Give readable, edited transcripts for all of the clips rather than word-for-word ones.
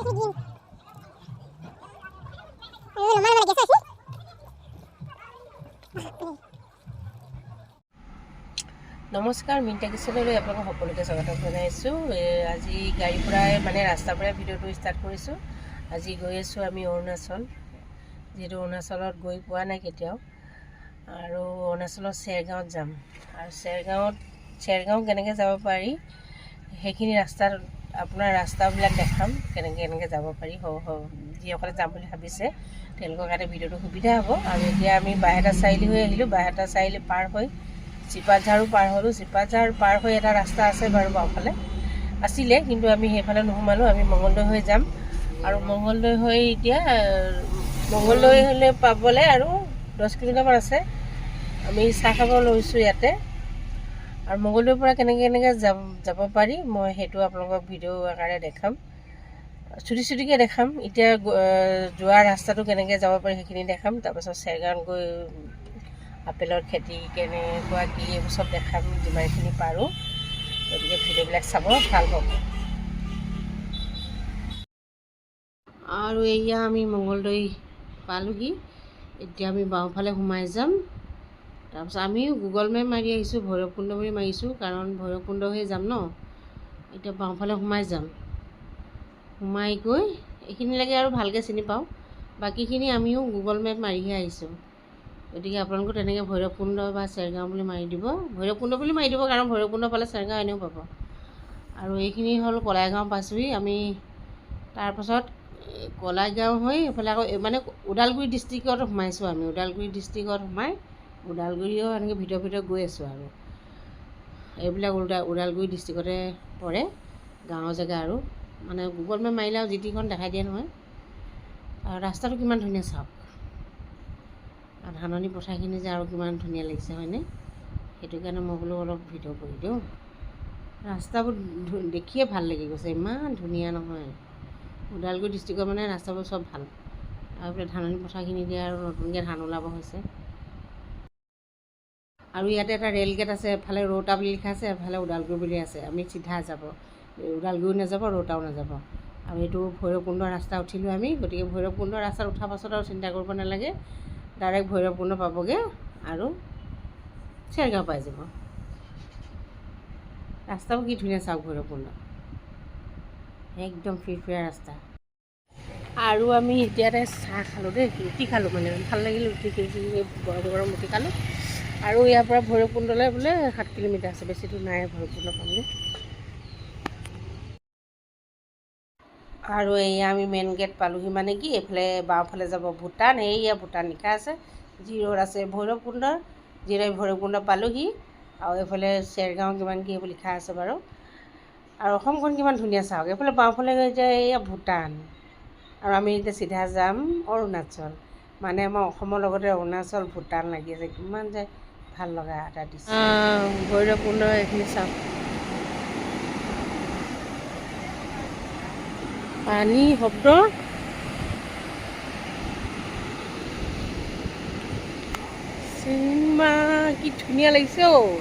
নমস্কাৰ, মিণ্টা কিচেনলৈ আপোনালোকক সকলোকে স্বাগতম জনাইছোঁ। আজি গাড়ীৰ পৰাই ৰাস্তাৰ পৰাই ভিডিঅ'টো ষ্টাৰ্ট কৰিছোঁ। আজি গৈ আছোঁ আমি অৰুণাচল, যিহেতু অৰুণাচলত গৈ পোৱা নাই কেতিয়াও, আৰু অৰুণাচলৰ চেৰগাঁৱত যাম। আৰু চেৰগাঁও কেনেকৈ যাব পাৰি সেইখিনি ৰাস্তাত আপোনাৰ ৰাস্তাবিলাক দেখাম, কেনেকৈ যাব পাৰি। যিসকলে যাম বুলি ভাবিছে তেওঁলোকৰ কাৰণে ভিডিঅ'টো সুবিধা হ'ব। আৰু এতিয়া আমি বাইহাটা চাৰিআলি হৈ আহিলোঁ। বাইহাটা চাৰিআলি পাৰ হৈ চিপাঝাৰো পাৰ হ'লোঁ। চিপাঝাৰ পাৰ হৈ এটা ৰাস্তা আছে বাৰু বাওঁফালে আছিলে, কিন্তু আমি সেইফালে নোসোমালোঁ। আমি মঙলদৈ হৈ যাম, আৰু মঙলদৈ হৈ এতিয়া মঙলদৈ হ'লে পাবলৈ আৰু 10 কিলোমিটাৰমান আছে। আমি চাহ খাব লৈছোঁ ইয়াতে, আৰু মঙলদৈৰ পৰা কেনেকৈ যাব পাৰি মই সেইটো আপোনালোকক ভিডিঅ' আকাৰে দেখাম, চুটিকৈ দেখাম। এতিয়া যোৱা ৰাস্তাটো কেনেকৈ যাব পাৰি সেইখিনি দেখাম। তাৰপাছত চেৰগাঁৱত গৈ আপেলৰ খেতি কেনেকুৱা কি এইবোৰ চব দেখাম যিমানখিনি পাৰোঁ। গতিকে ভিডিঅ'বিলাক চাব, ভাল পাব। আৰু এয়া আমি মঙলদৈ পালোঁহি। এতিয়া আমি বাওঁফালে সোমাই যাম। তাৰপিছত আমিও গুগল মেপ মাৰি আহিছোঁ, ভৈৰৱকুণ্ড বুলি মাৰিছোঁ, কাৰণ ভৈৰৱকুণ্ড হৈ যাম ন। এতিয়া বাওঁফালে সোমাই যাম। সোমাই গৈ এইখিনিলৈকে আৰু ভালকৈ চিনি পাওঁ, বাকীখিনি আমিও গুগল মেপ মাৰিহে আহিছোঁ। গতিকে আপোনালোকে তেনেকৈ ভৈৰৱকুণ্ড বা চেৰগাঁও বুলি মাৰি দিব, ভৈৰৱকুণ্ড বুলি মাৰি দিব, কাৰণ ভৈৰৱকুণ্ড পালে চেৰগাঁও এনেও পাব। আৰু এইখিনি হ'ল কলাইগাঁও পাইছোঁহি আমি। তাৰপাছত কলাইগাঁও হৈ এইফালে আকৌ ওদালগুৰি ডিষ্ট্ৰিক্টত সোমাইছোঁ আমি। ওদালগুৰি ডিষ্ট্ৰিক্টত সোমাই ওদালগুৰিও এনেকৈ ভিতৰে গৈ আছোঁ। আৰু এইবিলাক ওদালগুৰি ডিষ্ট্ৰিক্টতে পৰে, গাঁৱৰ জেগা। আৰু গুগল মেপ মাৰিলে আৰু যি টিখন দেখাই দিয়ে নহয়। আৰু ৰাস্তাটো কিমান ধুনীয়া চাওক, আৰু ধাননি পথাৰখিনি যে আৰু কিমান ধুনীয়া লাগিছে হয়নে? সেইটো কাৰণে মই বোলো অলপ ভিডিঅ' কৰি দিওঁ। ৰাস্তাবোৰ দেখিয়ে ভাল লাগি গৈছে, ইমান ধুনীয়া নহয়। ওদালগুৰি ডিষ্ট্ৰিক্টৰ ৰাস্তাবোৰ চব ভাল। আৰু এইফালে ধাননি পথাৰখিনি দিয়ে, আৰু নতুনকৈ ধান ওলাব হৈছে। আৰু ইয়াতে এটা ৰে'ল গেট আছে, এফালে ৰৌতা বুলি লিখা আছে, এফালে ওদালগুৰি বুলি আছে। আমি চিধা যাব, ওদালগুৰি নাযাব, ৰৌতাও নাযাব। আৰু এইটো ভৈৰৱকুণ্ড ৰাস্তা উঠিলোঁ আমি। গতিকে ভৈৰৱকুণ্ড ৰাস্তাত উঠাৰ পাছত আৰু চিন্তা কৰিব নালাগে, ডাইৰেক্ট ভৈৰৱকুণ্ড পাবগৈ আৰু চেৰগাঁও পাই যাব। ৰাস্তাবোৰ কি ধুনীয়া চাওক, ভৈৰৱকুণ্ড একদম ফিৰফিৰা ৰাস্তা। আৰু আমি এতিয়াতে চাহ খালোঁ দেই, ৰুটি খালোঁ, ভাল লাগিল ৰুটি, গৰম গৰম ৰুটি খালোঁ। আৰু ইয়াৰ পৰা ভৈৰৱকুণ্ডলৈ বোলে 7 কিলোমিটাৰ আছে, বেছি দূৰ নাই ভৈৰৱকুণ্ড পামগৈ। আৰু এয়া আমি মেইন গেট পালোঁহি, কি এইফালে বাওঁফালে যাব ভূটান। এইয়া ভূটান লিখা আছে, যি ৰোড আছে ভৈৰৱকুণ্ডৰ, যিহেতু আমি ভৈৰৱকুণ্ড পালোঁহি। আৰু এইফালে চেৰগাঁও কিমান কি এইবোৰ লিখা আছে বাৰু। আৰু অসমখন কিমান ধুনীয়া চাওক। এইফালে বাওঁফালে গৈ যায় এয়া ভূটান, আৰু আমি এতিয়া চিধা যাম অৰুণাচল। আমাৰ অসমৰ লগতে অৰুণাচল ভূটান লাগি আছে, কিমান যে ভাল লগা এটা দৃশ্য। ভৈৰৱকুণ্ড এইখিনি চাওক, পানী শব্দ, চিনেমা কি ধুনীয়া লাগিছে অ'।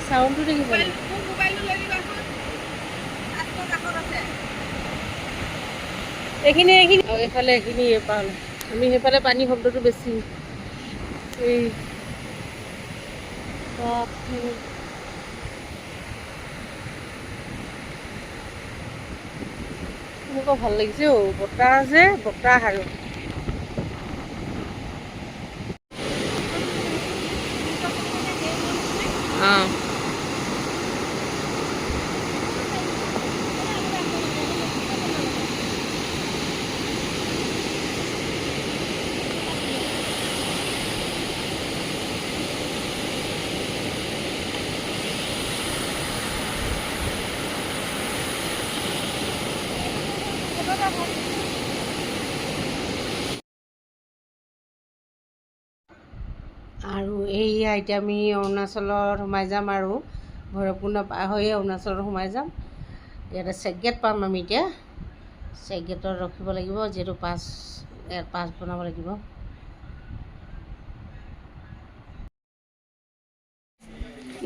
চাউণ্ডটো দেখিব, এইখিনি আৰু এইফালে এইখিনি পাল। আমি সেইফালে পানী শব্দটো বেছি। এই এনেকুৱা ভাল লাগিছে অ', বতাহ আৰু এইয়া এতিয়া আমি অৰুণাচলত সোমাই যাম, আৰু ভৈৰৱকুণ্ড পাৰ হৈয়ে অৰুণাচলত সোমাই যাম। ইয়াতে চেক গেট পাম আমি এতিয়া। চেক গেটত ৰখিব লাগিব, যিহেতু ইয়াত পাছ বনাব লাগিব।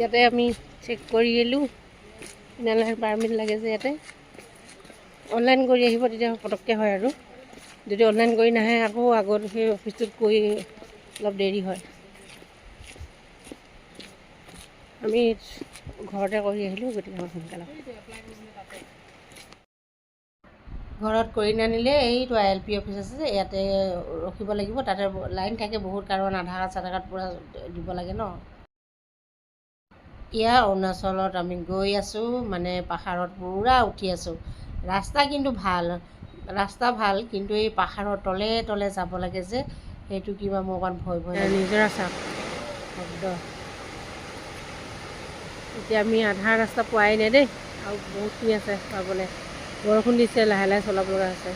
ইয়াতে আমি চেক কৰি আহিলোঁ ইনালাৰ পাৰ্মিট লাগে যে ইয়াতে অনলাইন কৰি আহিব তেতিয়া পটককৈ হয় আৰু যদি অনলাইন কৰি নাহে আকৌ আগত সেই অফিচটোত গৈ অলপ দেৰি হয় আমি ঘৰতে কৰি আহিলোঁ গতিকে আমাৰ সোনকালে ঘৰত কৰি নানিলে এইটো ILP অফিচ আছে যে ইয়াতে ৰখিব লাগিব তাতে লাইন থাকে বহুত কাৰণ আধাৰ কাৰ্ড চাধাৰ কাৰ্ড পূৰা দিব লাগে ন এতিয়া অৰুণাচলত আমি গৈ আছোঁ মানে পাহাৰত পূৰা উঠি আছোঁ ৰাস্তা কিন্তু ভাল ৰাস্তা ভাল কিন্তু এই পাহাৰৰ তলে তলে যাব লাগে যে সেইটো কিবা মোৰ অকণ ভয় ভয় নিজৰা চাপ শব্দ এতিয়া আমি আধা ৰাস্তা পোৱাই নাই দেই আৰু বহুতখিনি আছে পাবলৈ বৰষুণ দিছে লাহে লাহে চলাব লগা আছে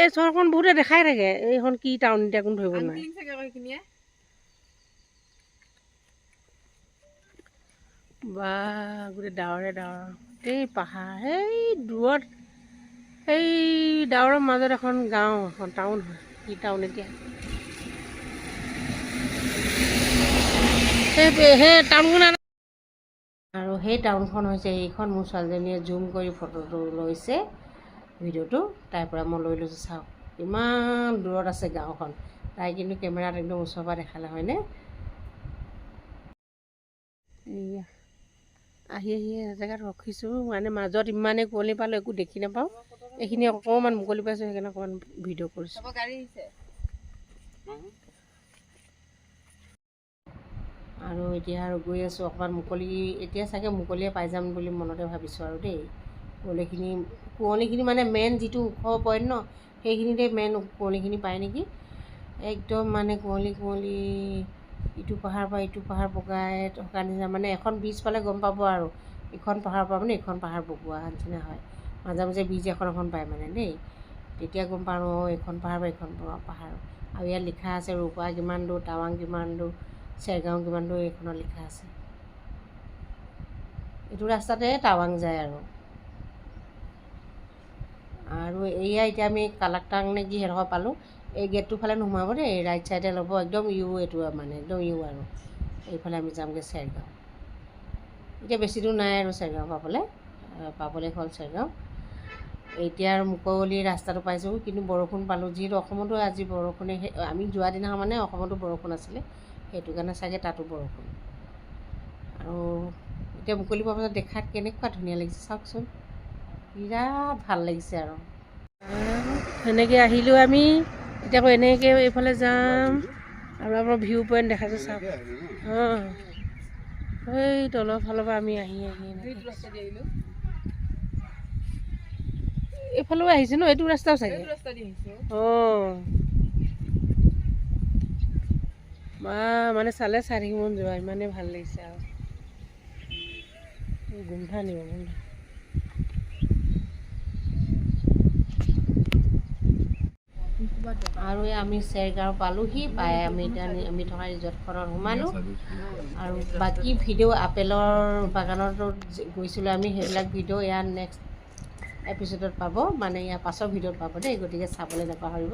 এই চহৰখন বহুতে দেখাই থাকে এইখন কি টাউন এতিয়া কোনো ধৰিব নোৱাৰে বা গোটেই ডাৱৰে ডাৱৰ এই পাহাৰ সেই দূৰত সেই ডাৱৰৰ মাজত এখন গাঁও এখন টাউন হয় কি টাউন এতিয়া সেই টাউনখন আৰু সেই টাউনখন হৈছে এইখন মোৰ ছোৱালীজনীয়ে জুম কৰি ফটোটো লৈছে ভিডিঅ'টো তাইৰ পৰা মই লৈ লৈছোঁ চাওক ইমান দূৰত আছে গাঁওখন তাই কিন্তু কেমেৰাত একদম ওচৰৰ পৰা দেখালে হয়নে এয়া আহি আহি জেগাত ৰখিছোঁ মানে মাজত ইমানেই কুঁৱলী পালোঁ একো দেখি নাপাওঁ এইখিনি অকণমান মুকলি পাইছোঁ সেইকাৰণে অকণমান ভিডিঅ' কৰিছোঁ আৰু এতিয়া আৰু গৈ আছোঁ অকণমান মুকলি এতিয়া চাগে মুকলিয়ে পাই যাম বুলি মনতে ভাবিছোঁ আৰু দেই কুঁৱলীখিনি মানে মেইন যিটো ওখ পইণ্ট ন সেইখিনিতে মেইন কুঁৱলীখিনি পায় নেকি একদম মানে কুঁৱলী ইটো পাহাৰ পৰা ইটো পাহাৰ বগাই থকা নিচিনা মানে এখন ব্ৰিজ পালে গম পাব আৰু ইখন পাহাৰৰ পৰা মানে এইখন পাহাৰ বগোৱা নিচিনা হয় মাজে মাজে ব্ৰিজ এখন পায় মানে দেই তেতিয়া গম পাওঁ এইখন পাহাৰ বা এইখন পাহাৰ আৰু ইয়াত লিখা আছে ৰূপা কিমান দূৰ টাৱাং কিমান দূৰ চেৰগাঁও কিমান দূৰ এইখনত লিখা আছে এইটো ৰাস্তাতে টাৱাং যায় আৰু এয়া এতিয়া আমি কালাকটাং নে কি সেইডোখৰ পালোঁ এই গেটটোৰ ফালে নোসোমাব দেই ৰাইট চাইডে ল'ব একদম এইটো মানে একদম আৰু এইফালে আমি যামগৈ চেৰগাঁও এতিয়া বেছি দূৰ নাই আৰু চেৰগাঁও পাবলৈ হ'ল চেৰগাঁও এতিয়া আৰু মুকলি ৰাস্তাটো পাইছোঁ কিন্তু বৰষুণ পালোঁ যিহেতু অসমতো আজি বৰষুণে আমি যোৱা দিনাখন মানে অসমতো বৰষুণ আছিলে সেইটো কাৰণে চাগে তাতো বৰষুণ আৰু এতিয়া মুকলি পোৱাৰ পাছত দেখাত কেনেকুৱা ধুনীয়া লাগিছে চাওকচোন বিৰাট ভাল লাগিছে আৰু সেনেকৈ আহিলোঁ আমি এতিয়া আকৌ এনেকৈ এইফালে যাম আৰু আমাৰ ভিউ পইণ্ট দেখাইছোঁ চাওক অঁ সেই তলৰ ফালৰ পৰা আমি আহি এইফালেও আহিছোঁ ন এইটো ৰাস্তাও চাগে অঁ বা মানে চালে চাই থাকিব মন যোৱা ইমানেই ভাল লাগিছে আৰু গোন্ধা নিব গোন্ধা আৰু আমি চেৰগাঁও পালোহি পাই আমি আমি থকা ৰিজৰ্টখনত সোমালোঁ আৰু বাকী ভিডিঅ' আপেলৰ বাগানতো গৈছিলোঁ আমি সেইবিলাক ভিডিঅ' ইয়াৰ নেক্সট এপিছ'ডত পাব মানে ইয়াৰ পাছৰ ভিডিঅ'ত পাব দেই গতিকে চাবলৈ নাপাহৰিব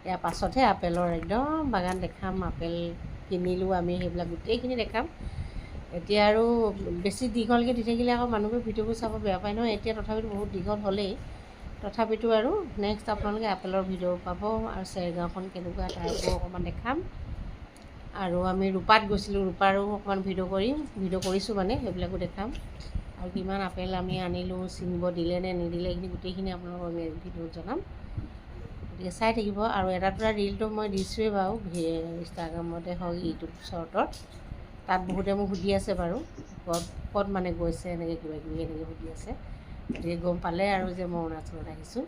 ইয়াৰ পাছতহে আপেলৰ একদম বাগান দেখাম আপেল কিনিলোঁ আমি সেইবিলাক গোটেইখিনি দেখাম এতিয়া আৰু বেছি দীঘলকৈ দি থাকিলে আকৌ মানুহবোৰে ভিডিঅ'বোৰ চাব বেয়া পায় নহয় এতিয়া তথাপিতো বহুত দীঘল হ'লেই তথাপিতো আৰু নেক্সট আপোনালোকে আপেলৰ ভিডিঅ' পাব আৰু চেৰগাঁওখন কেনেকুৱা তাৰকো অকণমান দেখাম আৰু আমি ৰূপাত গৈছিলোঁ ৰূপাৰো অকণমান ভিডিঅ' কৰিছোঁ মানে সেইবিলাকো দেখাম আৰু কিমান আপেল আমি আনিলোঁ ছিঙিব দিলে নে নিদিলে এইখিনি গোটেইখিনি আপোনালোকক ভিডিঅ'ত জনাম গতিকে চাই থাকিব আৰু এটা দুটা ৰিলটো মই দিছোঁৱেই বাৰু ইনষ্টাগ্ৰামতে হওক ইউটিউব শ্বৰ্টত তাত বহুতে মোক সুধি আছে বাৰু ক'ত মানে গৈছে এনেকৈ কিবা কিবি এনেকৈ সুধি আছে গতিকে গম পালে আৰু যে মই অৰুণাচলত আহিছোঁ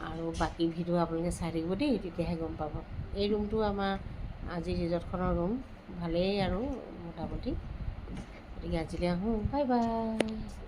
আৰু বাকী ভিডিঅ' আপোনালোকে চাই থাকিব দেই তেতিয়াহে গম পাব এই ৰুমটো আমাৰ আজি ৰিজৰ্টখনৰ ৰুম ভালেই আৰু মোটামুটি গতিকে আজিলৈ আহোঁ বাই বাই